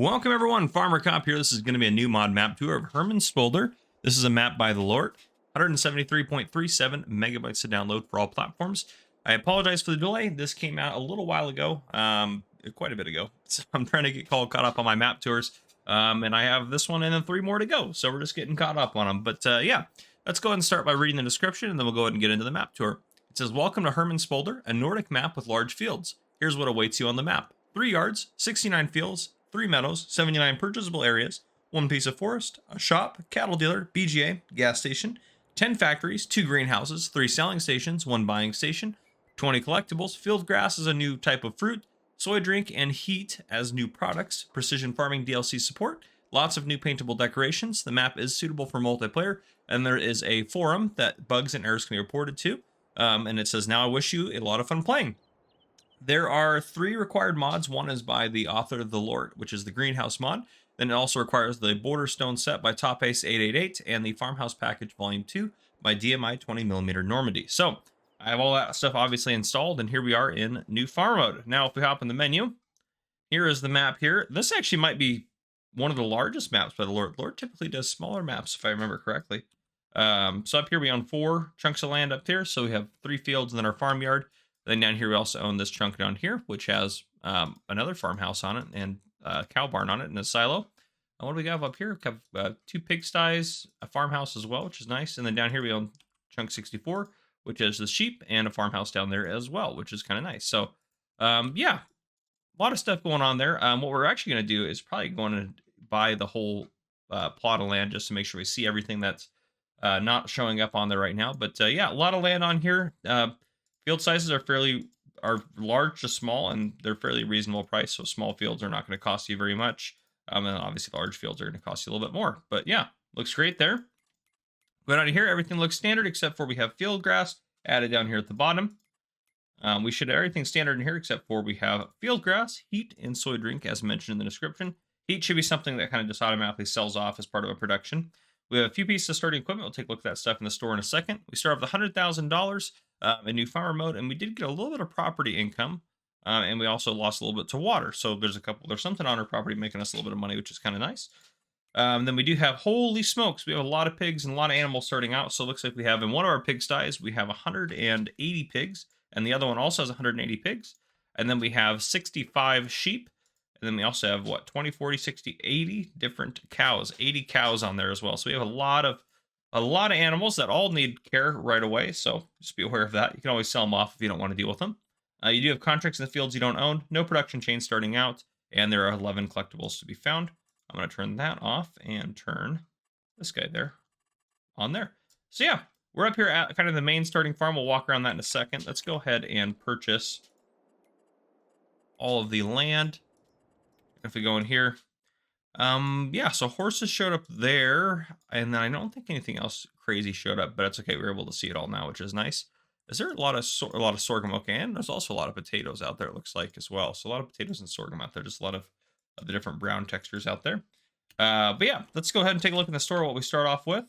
Welcome everyone, Farmer Cop here. This is going to be a new mod map tour of Herrmannspolder. This is a map by the Lord, 173.37 megabytes to download for all platforms. I apologize for the delay. This came out a little while ago, quite a bit ago. So I'm trying to get caught up on my map tours, and I have this one and then 3 more to go. So we're just getting caught up on them. But yeah, let's go ahead and start by reading the description, and then we'll go ahead and get into the map tour. It says, "Welcome to Herrmannspolder, a Nordic map with large fields. Here's what awaits you on the map: 3 yards, 69 fields, 3 meadows, 79 purchasable areas, 1 piece of forest, a shop, cattle dealer, BGA, gas station, 10 factories, 2 greenhouses, 3 selling stations, 1 buying station, 20 collectibles, field grass as a new type of fruit, soy drink and heat as new products, precision farming DLC support, lots of new paintable decorations. The map is suitable for multiplayer, and there is a forum that bugs and errors can be reported to. And it says, now I wish you a lot of fun playing. There are 3 required mods. One is by the author of the Lord, which is the greenhouse mod. Then it also requires the border stone set by Top Ace 888 and the farmhouse package volume 2 by DMI 20mm Normandy. So I have all that stuff obviously installed, and here we are in new farm mode. Now if we hop in the menu, here is the map here. This actually might be one of the largest maps by the Lord. Lord typically does smaller maps if I remember correctly. So up here we own 4 chunks of land up here. So we have 3 fields and then our farmyard. Then down here we also own this chunk down here, which has another farmhouse on it and a cow barn on it and a silo. And what do we have up here? We have 2 pigsties, a farmhouse as well, which is nice. And then down here we own chunk 64, which is the sheep, and a farmhouse down there as well, which is kind of nice. So yeah, a lot of stuff going on there. What we're actually going to do is probably going to buy the whole plot of land just to make sure we see everything that's not showing up on there right now. But yeah, a lot of land on here. Field sizes are large to small, and they're fairly reasonable price. So small fields are not going to cost you very much. And obviously large fields are going to cost you a little bit more. But yeah, looks great there. Going out of here, everything looks standard except for we have field grass added down here at the bottom. We should have everything standard in here except for we have field grass, heat, and soy drink as mentioned in the description. Heat should be something that kind of just automatically sells off as part of a production. We have a few pieces of starting equipment. We'll take a look at that stuff in the store in a second. We start with $100,000 in new farmer mode, and we did get a little bit of property income, and we also lost a little bit to water. So there's something on our property making us a little bit of money, which is kind of nice. Then we do have, holy smokes, we have a lot of pigs and a lot of animals starting out. So it looks like we have in one of our pigsties, we have 180 pigs, and the other one also has 180 pigs. And then we have 65 sheep. And then we also have, what, 20, 40, 60, 80 different cows, 80 cows on there as well. So we have a lot of animals that all need care right away. So just be aware of that. You can always sell them off if you don't want to deal with them. You do have contracts in the fields you don't own, no production chain starting out, and there are 11 collectibles to be found. I'm going to turn that off and turn this guy there on there. So yeah, we're up here at kind of the main starting farm. We'll walk around that in a second. Let's go ahead and purchase all of the land. If we go in here, yeah, so horses showed up there, and then I don't think anything else crazy showed up, but it's okay. We're able to see it all now, which is nice. Is there a lot of sorghum? Okay, and there's also a lot of potatoes out there, it looks like, as well. So a lot of potatoes and sorghum out there, just a lot of the different brown textures out there. But yeah, let's go ahead and take a look in the store. What we start off with.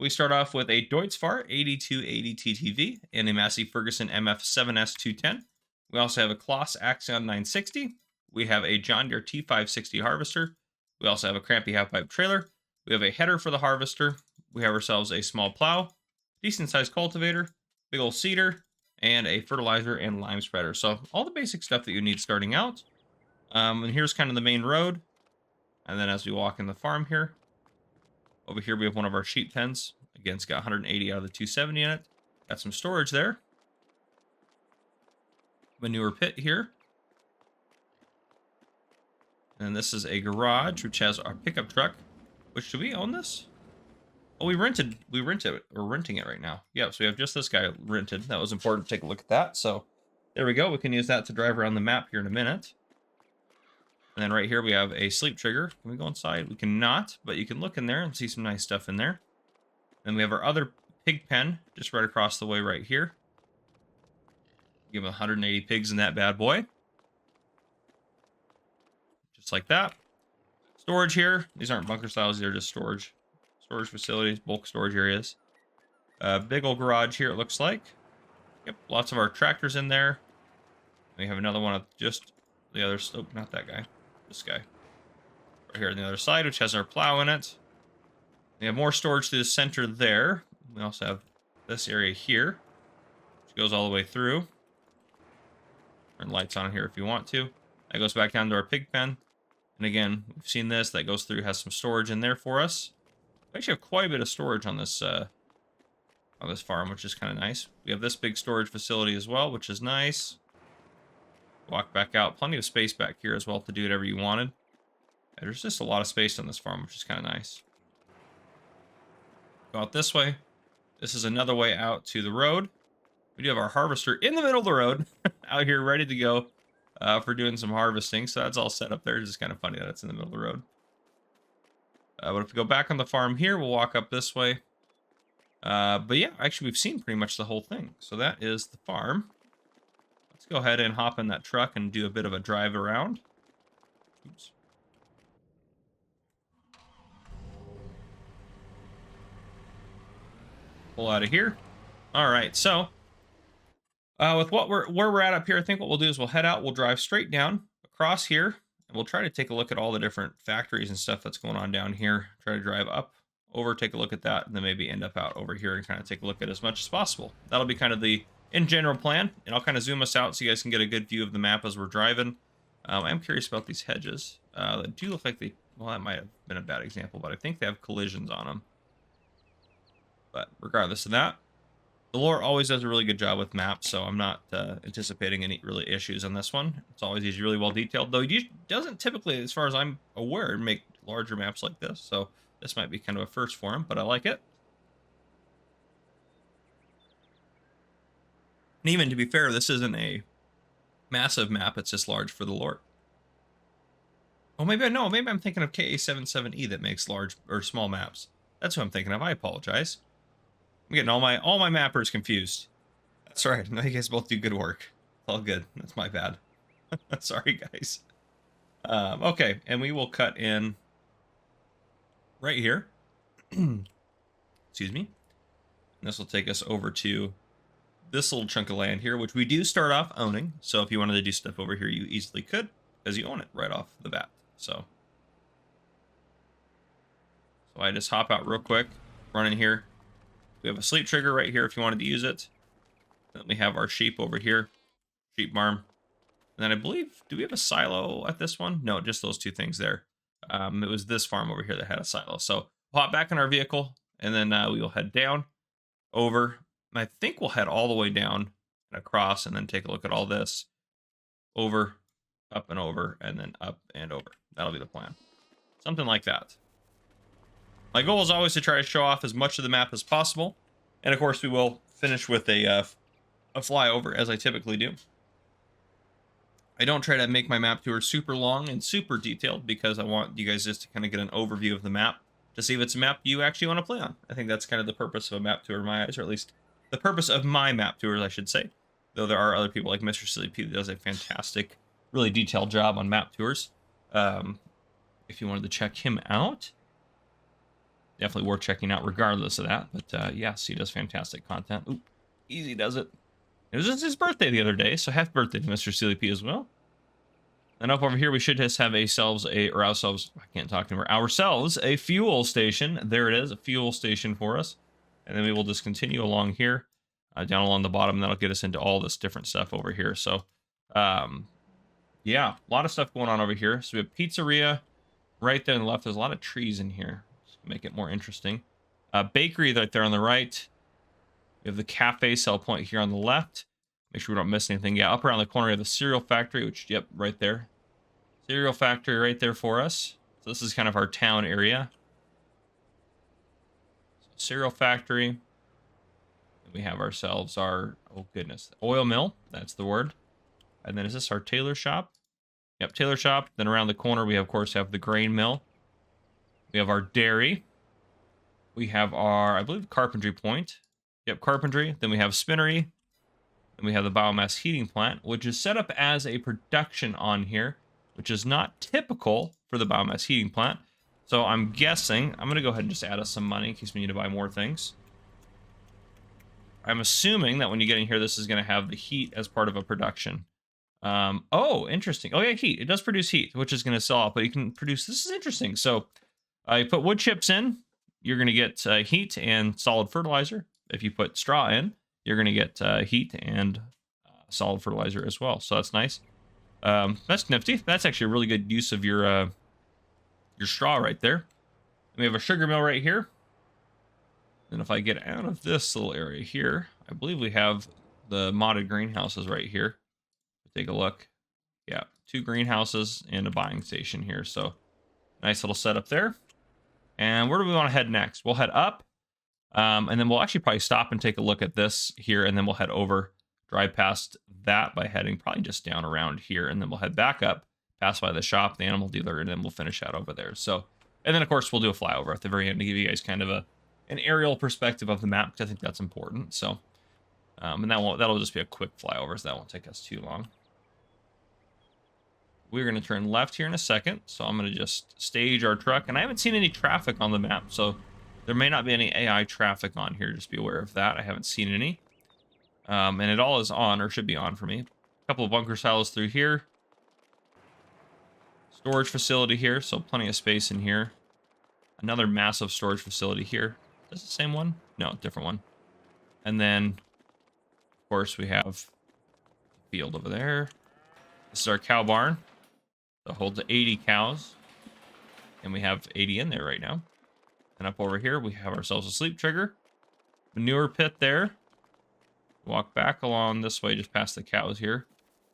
We start off with a Deutz-Fahr 8280 TTV and a Massey Ferguson MF7S210. We also have a Kloss Axion 960. We have a John Deere T560 harvester. We also have a Crampy half-pipe trailer. We have a header for the harvester. We have ourselves a small plow, decent-sized cultivator, big old seeder, and a fertilizer and lime spreader. So all the basic stuff that you need starting out. And here's kind of the main road. And then as we walk in the farm here, over here we have one of our sheep pens. Again, it's got 180 out of the 270 in it. Got some storage there. Manure pit here. And this is a garage, which has our pickup truck. Which, do we own this? Oh, we rented it. We're renting it right now. Yeah, so we have just this guy rented. That was important to take a look at that. So there we go. We can use that to drive around the map here in a minute. And then right here we have a sleep trigger. Can we go inside? We cannot, but you can look in there and see some nice stuff in there. Then we have our other pig pen just right across the way right here. Give 180 pigs in that bad boy. Just like that. Storage here. These aren't bunker styles. They're just storage facilities, bulk storage areas. Big old garage here, it looks like. Yep, lots of our tractors in there. We have another one of just the other. Oh, not that guy. This guy. Right here on the other side, which has our plow in it. We have more storage to the center there. We also have this area here, which goes all the way through. Turn lights on here if you want to. That goes back down to our pig pen. And again, we've seen this. That goes through, has some storage in there for us. We actually have quite a bit of storage on this farm, which is kind of nice. We have this big storage facility as well, which is nice. Walk back out. Plenty of space back here as well to do whatever you wanted. There's just a lot of space on this farm, which is kind of nice. Go out this way. This is another way out to the road. We do have our harvester in the middle of the road out here ready to go for doing some harvesting. So that's all set up there. It's just kind of funny that it's in the middle of the road. But if we go back on the farm here, we'll walk up this way. But yeah, actually we've seen pretty much the whole thing. So that is the farm. Let's go ahead and hop in that truck and do a bit of a drive around. Oops. Pull out of here. All right, so with where we're at up here, I think what we'll do is we'll head out. We'll drive straight down across here, and we'll try to take a look at all the different factories and stuff that's going on down here. Try to drive up, over, take a look at that, and then maybe end up out over here and kind of take a look at as much as possible. That'll be kind of the in general plan, and I'll kind of zoom us out so you guys can get a good view of the map as we're driving. I'm curious about these hedges. They do look like well, that might have been a bad example, but I think they have collisions on them. But regardless of that, the lore always does a really good job with maps, so I'm not anticipating any really issues on this one. It's always usually really well detailed, though he doesn't typically, as far as I'm aware, make larger maps like this, so this might be kind of a first for him, but I like it. And even to be fair, this isn't a massive map, it's just large for the lore. Oh, maybe I'm thinking of KA77E that makes large or small maps. That's what I'm thinking of. I apologize. I'm getting all my mappers confused. That's all right. No, you guys both do good work. It's all good. That's my bad. Sorry, guys. Okay, and we will cut in right here. Excuse me. And this will take us over to this little chunk of land here, which we do start off owning. So if you wanted to do stuff over here, you easily could, because you own it right off the bat. So I just hop out real quick, run in here. We have a sleep trigger right here if you wanted to use it. Then we have our sheep over here, sheep farm. And then I believe, do we have a silo at this one? No, just those two things there. It was this farm over here that had a silo. So we'll hop back in our vehicle, and then we will head down, over. And I think we'll head all the way down and across, and then take a look at all this. Over, up and over, and then up and over. That'll be the plan. Something like that. My goal is always to try to show off as much of the map as possible. And of course, we will finish with a flyover, as I typically do. I don't try to make my map tour super long and super detailed, because I want you guys just to kind of get an overview of the map to see if it's a map you actually want to play on. I think that's kind of the purpose of a map tour in my eyes, or at least the purpose of my map tours, I should say. Though there are other people like Mr. Silly P that does a fantastic, really detailed job on map tours. If you wanted to check him out, definitely worth checking out regardless of that. But yes, he does fantastic content. Oop, easy does it. It was just his birthday the other day, so happy birthday to Mr. Silly P as well. And up over here, we should just have ourselves a fuel station. There it is, a fuel station for us. And then we will just continue along here, down along the bottom, and that'll get us into all this different stuff over here. So, yeah, a lot of stuff going on over here. So we have pizzeria right there on the left. There's a lot of trees in here. Make it more interesting. Bakery right there on the right. We have the cafe sell point here on the left. Make sure we don't miss anything. Yeah, up around the corner we have the cereal factory, which, yep, right there. Cereal factory right there for us. So this is kind of our town area. So cereal factory. And we have ourselves our, oh goodness, oil mill. That's the word. And then is this our tailor shop? Yep, tailor shop. Then around the corner we of course have the grain mill. We have our dairy. We have our, I believe, carpentry point. Yep, carpentry. Then we have spinnery. Then we have the biomass heating plant, which is set up as a production on here, which is not typical for the biomass heating plant. So I'm guessing, I'm going to go ahead and just add us some money in case we need to buy more things. I'm assuming that when you get in here, this is going to have the heat as part of a production. Oh, interesting. Oh yeah, heat. It does produce heat, which is going to sell off, but you can produce, this is interesting. So you put wood chips in, you're going to get heat and solid fertilizer. If you put straw in, you're going to get heat and solid fertilizer as well. So that's nice. That's nifty. That's actually a really good use of your straw right there. And we have a sugar mill right here. And if I get out of this little area here, I believe we have the modded greenhouses right here. Take a look. Yeah, 2 greenhouses and a buying station here. So nice little setup there. And where do we want to head next? We'll head up. And then we'll actually probably stop and take a look at this here. And then we'll head over, drive past that by heading probably just down around here. And then we'll head back up, pass by the shop, the animal dealer, and then we'll finish out over there. So, and then of course we'll do a flyover at the very end to give you guys kind of an aerial perspective of the map, because I think that's important. So, and that'll just be a quick flyover, so that won't take us too long. We're going to turn left here in a second, so I'm going to just stage our truck. And I haven't seen any traffic on the map, so there may not be any AI traffic on here. Just be aware of that. I haven't seen any. And it all is on, or should be on for me. A couple of bunker silos through here. Storage facility here, so plenty of space in here. Another massive storage facility here. Is it the same one? No, different one. And then, of course, we have the field over there. This is our cow barn. That holds 80 cows. And we have 80 in there right now. And up over here, we have ourselves a sleep trigger. Manure pit there. Walk back along this way, just past the cows here.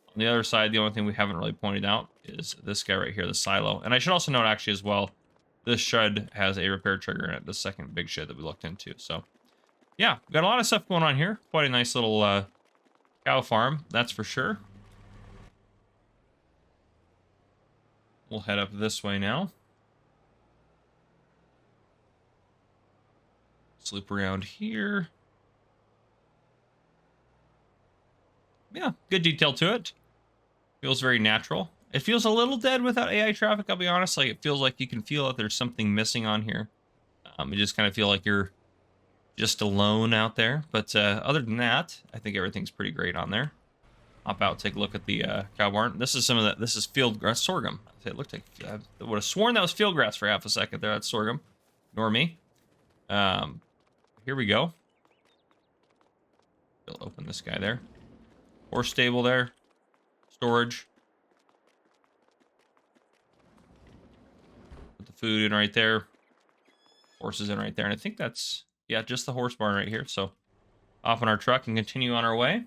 On the other side, the only thing we haven't really pointed out is this guy right here, the silo. And I should also note, actually, as well, this shed has a repair trigger in it, the second big shed that we looked into. So, yeah, we've got a lot of stuff going on here. Quite a nice little cow farm, that's for sure. We'll head up this way now. Loop around here. Yeah, good detail to it. Feels very natural. It feels a little dead without AI traffic, I'll be honest. Like, it feels like you can feel that there's something missing on here. You just kind of feel like you're just alone out there. But other than that, I think everything's pretty great on there. Hop out, take a look at the cow barn. This is some of that. This is field grass sorghum. It looked like I would have sworn that was field grass for half a second there. That's sorghum. Ignore me. Here we go. We'll open this guy there. Horse stable there. Storage. Put the food in right there. Horses in right there. And I think that's, yeah, just the horse barn right here. So off on our truck and continue on our way.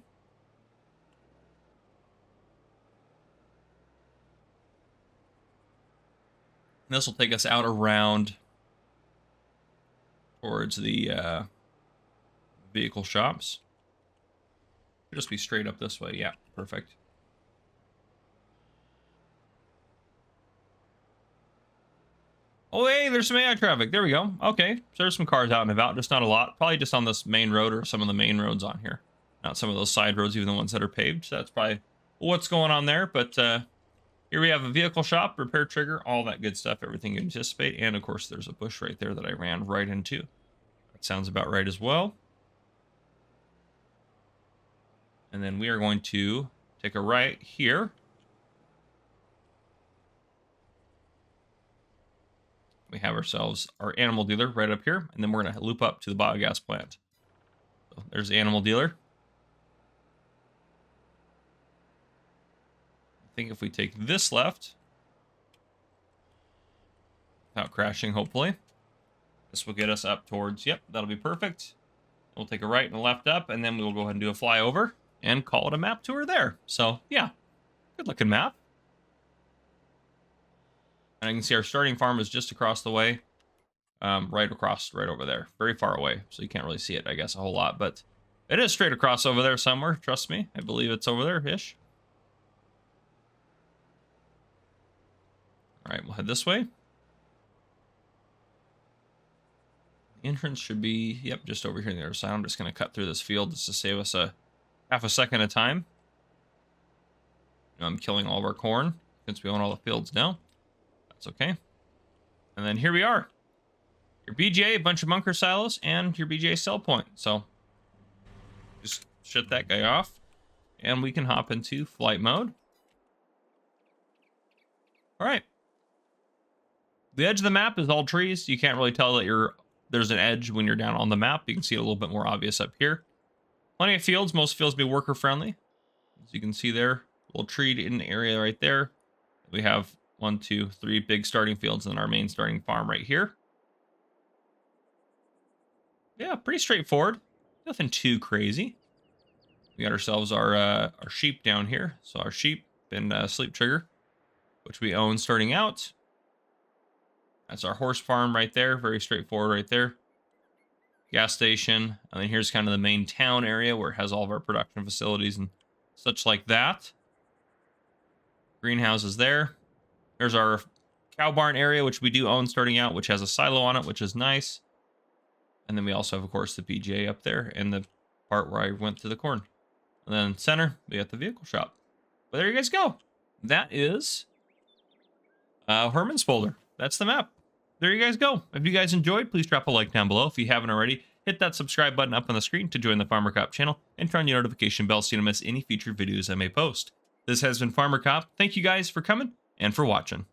And this will take us out around towards the vehicle shops. It'll just be straight up this way. Yeah, perfect. Oh, hey, there's some AI traffic. There we go. Okay, so there's some cars out and about, just not a lot. Probably just on this main road or some of the main roads on here. Not some of those side roads, even the ones that are paved. So that's probably what's going on there. But here we have a vehicle shop, repair trigger, all that good stuff, everything you anticipate. And of course, there's a bush right there that I ran right into. That sounds about right as well. And then we are going to take a right here. We have ourselves our animal dealer right up here. And then we're going to loop up to the biogas plant. So there's the animal dealer. I think if we take this left, without crashing, hopefully, this will get us up towards, yep, that'll be perfect. We'll take a right and a left up, and then we'll go ahead and do a flyover and call it a map tour there. So, yeah, good looking map. And I can see our starting farm is just across the way, right over there, very far away. So you can't really see it, I guess, a whole lot, but it is straight across over there somewhere. Trust me, I believe it's over there-ish. All right, we'll head this way. The entrance should be, yep, just over here on the other side. I'm just going to cut through this field just to save us a half a second of time. I'm killing all of our corn since we own all the fields now. That's okay. And then here we are. Your BGA, a bunch of bunker silos, and your BGA sell point. So just shut that guy off. And we can hop into flight mode. All right. The edge of the map is all trees. You can't really tell that there's an edge when you're down on the map. You can see it a little bit more obvious up here. Plenty of fields. Most fields be worker friendly. As you can see there, little treed in area right there. We have 1, 2, 3 big starting fields and our main starting farm right here. Yeah, pretty straightforward. Nothing too crazy. We got ourselves our sheep down here. So our sheep and sleep trigger, which we own starting out. That's our horse farm right there. Very straightforward right there. Gas station. And then here's kind of the main town area where it has all of our production facilities and such like that. Greenhouses there. There's our cow barn area, which we do own starting out, which has a silo on it, which is nice. And then we also have, of course, the PGA up there and the part where I went to the corn. And then center, we got the vehicle shop. But there you guys go. That is Herrmannspolder. That's the map. There you guys go. If you guys enjoyed, please drop a like down below. If you haven't already, hit that subscribe button up on the screen to join the Farmer Cop channel and turn on your notification bell so you don't miss any future videos I may post. This has been Farmer Cop. Thank you guys for coming and for watching.